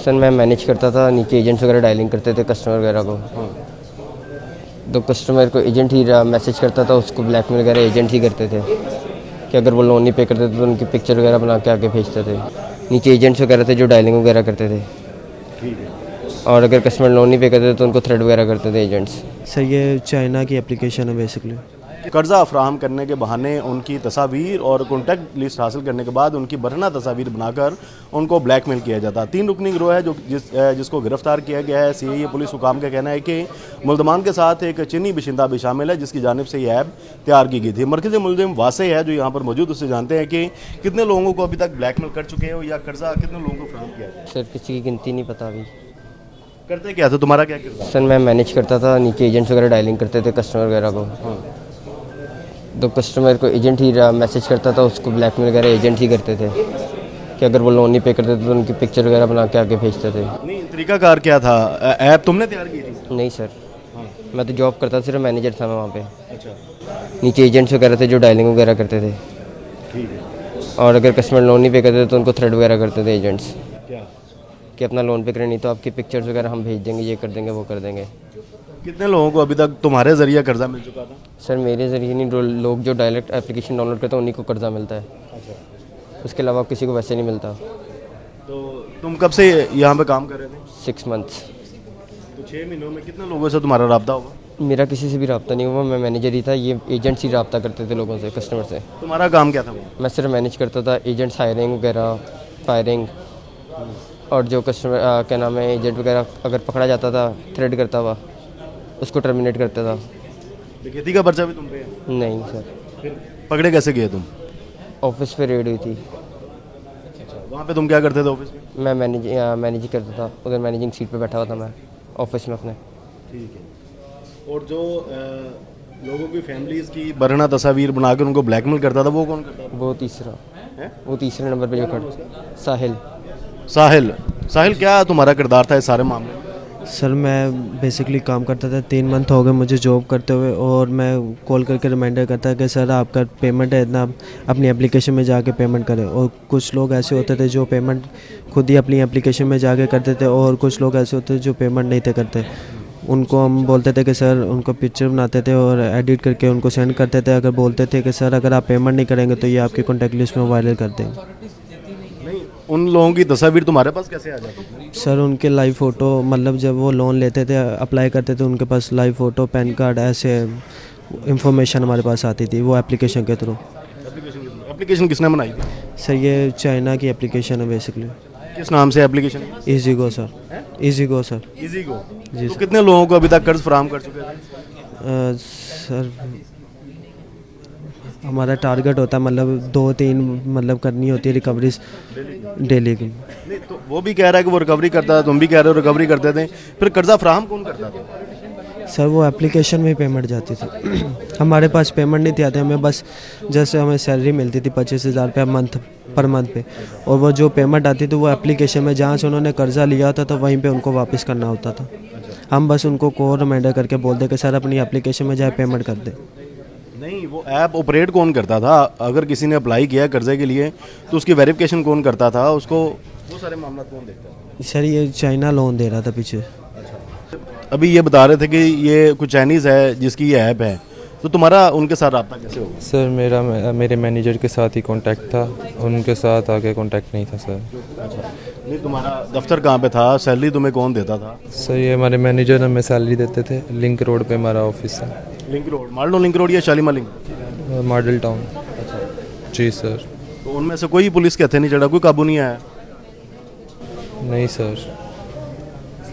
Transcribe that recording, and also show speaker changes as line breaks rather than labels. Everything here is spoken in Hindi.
सर मैं मैनेज करता था, नीचे एजेंट्स वगैरह डायलिंग करते थे कस्टमर वगैरह को। तो कस्टमर को एजेंट ही मैसेज करता था, उसको ब्लैकमेल वगैरह एजेंट ही करते थे कि अगर वो लोन नहीं पे करते थे तो उनकी पिक्चर वगैरह बना के आगे भेजते थे। नीचे एजेंट्स वगैरह थे जो डायलिंग वगैरह करते थे।
ठीक है।
और अगर कस्टमर लोन नहीं पे करते तो उनको थ्रेट वगैरह करते थे एजेंट्स।
सर ये चाइना की एप्लीकेशन है बेसिकली।
कर्जा फ्राहम करने के बहाने उनकी तस्वीर और कॉन्टैक्ट लिस्ट हासिल करने के बाद उनकी बरहना तस्वीर बनाकर उनको ब्लैकमेल किया जाता। 3 रुकनी गिरोह है जिसको गिरफ्तार किया गया है। सीआईए पुलिस हुकाम का कहना है कि मुल्ज़मान के साथ एक चीनी बाशिंदा भी शामिल है जिसकी जानिब से ये ऐप तैयार की गई थी। मरकज़ी मुलज़िम वासे है जो यहाँ पर मौजूद, उससे जानते हैं कि कितने लोगों को अभी तक ब्लैकमेल कर चुके हो या कर्जा कितने लोगों को फ्राहम किया है।
सर किसी की गिनती नहीं पता अभी।
करते क्या था, तुम्हारा क्या किरदार?
सर मैं मैनेज करता था, नीचे एजेंट्स वगैरह डायलिंग करते थे कस्टमर वगैरह को। तो कस्टमर को एजेंट ही मैसेज करता था, उसको ब्लैकमेल वगैरह एजेंट ही करते थे कि अगर वो लोन नहीं पे करते थे तो उनकी पिक्चर वगैरह बना के आगे भेजते थे।
नहीं, तरीकाकार क्या था? ऐप तुमने तैयार की थी?
नहीं सर, मैं तो जॉब करता था, सिर्फ मैनेजर था मैं वहाँ पे।
अच्छा,
नीचे एजेंट्स वगैरह थे जो डायलिंग वगैरह करते थे।
ठीक है।
और अगर कस्टमर लोन नहीं पे करते तो उनको थ्रेट वगैरह करते थे एजेंट्स
क्या?
कि अपना लोन पे करें नहीं तो आपकी पिक्चर्स वगैरह हम भेज देंगे, ये कर देंगे वो कर देंगे।
कितने लोगों को अभी तक तुम्हारे जरिए कर्जा मिल चुका था?
सर मेरे ज़रिए नहीं, लोग जो डायरेक्ट एप्लीकेशन डाउनलोड करते हैं उन्हीं को कर्जा मिलता है।
अच्छा,
उसके अलावा किसी को वैसे नहीं मिलता।
तो तुम कब से यहाँ पे काम कर रहे थे?
6 मंथ्स।
तो 6 महीनों में कितने लोगों से तुम्हारा रब्ता होगा?
मेरा किसी से भी रब्ता नहीं हुआ, मैं मैनेजर ही था, ये एजेंट्स ही रब्ता करते थे लोगों से, कस्टमर से।
तुम्हारा काम क्या था वो?
मैं सिर्फ मैनेज करता था, एजेंट्स हायरिंग वगैरह, फायरिंग, और जो कस्टमर क्या नाम है एजेंट वगैरह अगर पकड़ा जाता था थ्रेड करता हुआ उसको टर्मिनेट करता था।
खेती का पर्चा भी तुम पे है?
नहीं सर,
फिर पकड़े कैसे गए तुम?
ऑफिस पे रेड हुई थी।
वहाँ पे तुम क्या करते थे ऑफिस में?
मैं मैनेज करता था, उधर मैनेजिंग सीट पे बैठा हुआ था मैं ऑफिस में अपने।
ठीक है। और जो लोगों की फैमिलीज की बरहना तस्वीर बनाकर उनको ब्लैकमेल करता था वो कौन करता था?
वो तीसरा,
है?
वो तीसरे नंबर पे जो खड़ा, साहिल।
साहिल। साहिल, क्या तुम्हारा किरदार था इस सारे मामले में?
सर मैं बेसिकली काम करता था, 3 मंथ हो गए मुझे जॉब करते हुए, और मैं कॉल करके रिमाइंडर करता कि सर आपका पेमेंट है इतना, अपनी एप्लीकेशन में जाके पेमेंट करें। और कुछ लोग ऐसे होते थे जो पेमेंट खुद ही अपनी एप्लीकेशन में जाके करते थे, और कुछ लोग ऐसे होते थे जो पेमेंट नहीं थे करते। उनको हम बोलते थे कि सर, उनको पिक्चर बनाते थे और एडिट करके उनको सेंड करते थे। अगर बोलते थे कि सर अगर आप पेमेंट नहीं करेंगे तो ये आपकी कॉन्टैक्ट लिस्ट में वायरल कर देंगे।
नहीं, उन लोगों की तस्वीर तुम्हारे पास कैसे आ जाती?
सर उनके लाइव फ़ोटो, मतलब जब वो लोन लेते थे, अप्लाई करते थे, उनके पास लाइव फ़ोटो, पैन कार्ड, ऐसे इंफॉर्मेशन हमारे पास आती थी वो एप्लीकेशन के थ्रू।
एप्लीकेशन किसने बनाई थी?
सर ये चाइना की एप्लीकेशन है बेसिकली।
किस नाम से एप्लीकेशन?
ईजीगो सर। ईजीगो सर।
ईजीगो।
जी
तो
सर।
कितने लोगों को अभी तक कर्ज फराहम कर चुके थे?
सर हमारा टारगेट होता है, मतलब 2-3 मतलब करनी होती है रिकवरीज डेली की।
नहीं, तो वो भी कह रहा है कि वो रिकवरी करता है, तुम भी कह रहे हो रिकवरी करते थे, फिर कर्जा फराहम कौन करता था?
सर वो एप्लीकेशन में पेमेंट जाती थी। हमारे पास पेमेंट नहीं थी आते, हमें बस जैसे हमें सैलरी मिलती थी 25,000 रुपये पर मंथ पे, और वो जो पेमेंट आती थी वो एप्लीकेशन में, जहाँ से उन्होंने कर्जा लिया होता था वहीं पे उनको वापस करना होता था। हम बस उनको कॉल रिमाइंडर करके बोलते कि सर अपनी एप्लीकेशन में जाए पेमेंट कर दे।
नहीं, वो ऐप ऑपरेट कौन करता था? अगर किसी ने अप्लाई किया कर्जे के लिए तो उसकी वेरिफिकेशन कौन करता था? उसको वो सारे मामला कौन देखता था?
सर ये चाइना लोन दे रहा था पीछे।
अभी ये बता रहे थे कि ये कुछ चाइनीज़ है जिसकी ये ऐप है, तो तुम्हारा उनके साथ रब्ता कैसे होगा?
सर मेरे मैनेजर के साथ ही कांटेक्ट था, उनके साथ आगे कांटेक्ट नहीं था सर।
नहीं, तुम्हारा दफ्तर कहाँ पे था? सैलरी तुम्हें कौन देता था?
सर ये हमारे मैनेजर हमें सैलरी देते थे। लिंक रोड पे हमारा ऑफिस है।
लिंक रोड, मालडो लिंक रोड या शालीमार लिंक?
Model town. जी सर।
तो उनमें से कोई पुलिस के हथे नहीं चढ़ा, कोई काबू नहीं आया?
नहीं सर।